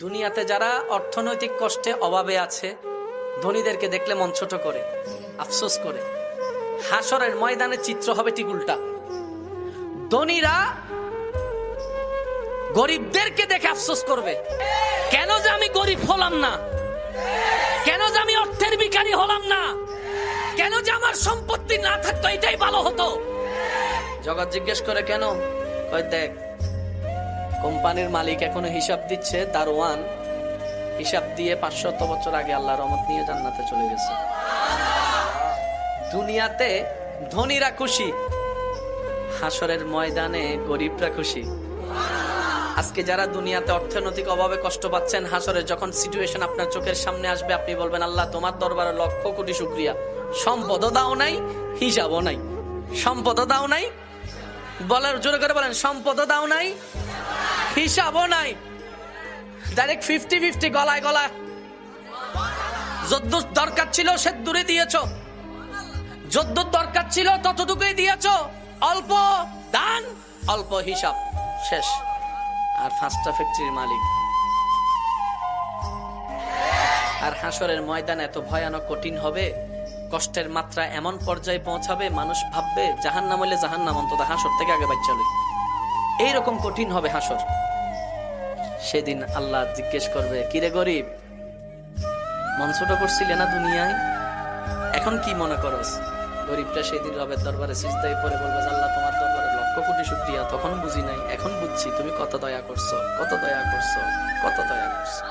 দুনিয়াতে যারা অর্থনৈতিক কষ্টে অভাবে আছে, ধনীদেরকে দেখলে মন ছোট করে, আফসোস করে। হাসরের ময়দানে চিত্র হবে ঠিক উল্টা। ধনীরা গরিবদেরকে দেখে আফসোস করবে, কেন যে আমি গরিব হলাম না, কেন যে আমি অর্থের ভিখারি হলাম না, কেন যে আমার সম্পত্তি না থাকতো, এটাই ভালো হতো। জগৎ জিজ্ঞেস করে কেন? কই দেখ, কোম্পানির মালিক এখনো হিসাব দিচ্ছে, দারোয়ান হিসাব দিয়ে 500 বছর আগে আল্লাহর রহমত নিয়ে জান্নাতে চলে গেছে। দুনিয়াতে ধনীরা খুশি, হাসরের ময়দানে গরিবরা খুশি। আজকে যারা দুনিয়াতে অর্থনৈতিক অভাবে কষ্ট পাচ্ছেন, হাসরে যখন সিচুয়েশন আপনার চোখের সামনে আসবে, আপনি বলবেন আল্লাহ তোমার দরবারে লক্ষ কোটি শুকরিয়া, সম্পদও দাও নাই, হিসাবও নাই। সম্পদও দাও নাই, বলার জোরে করে বলেন, সম্পদও দাও নাই, হিসাবও নাই। ডাইরেক্ট 50-50, গলায় গলায়। যদ্দূর দরকার ছিল সে দূরে দিয়েছ, যদ্দূর দরকার ছিল ততটুকুই দিয়েছ। অল্প দান, অল্প হিসাব, শেষ। আর 5টা ফ্যাক্টরির মালিক। আর হাসরের ময়দান এত ভয়ানক কঠিন হবে, কষ্টের মাত্রা এমন পর্যায়ে পৌঁছাবে, মানুষ ভাববে জাহান্নাম হইলে জাহান্নাম অন্তত হাসর থেকে আগে বাচ্চা লই। এইরকম কঠিন হবে হাসর। সেদিন আল্লাহ জিজ্ঞেস করবে, কিরে গরিব, মন ছোট করছিলে না দুনিয়ায়, এখন কি মনে করস? গরিবটা সেদিন রবের দরবারে সিজদায় পড়ে বলবে, আল্লাহ তোমার দরবারে লক্ষ কোটি শুকরিয়া, তখন বুঝি নাই, এখন বুঝছি তুমি কত দয়া করছো, কত দয়া করছো, কত দয়া করছো।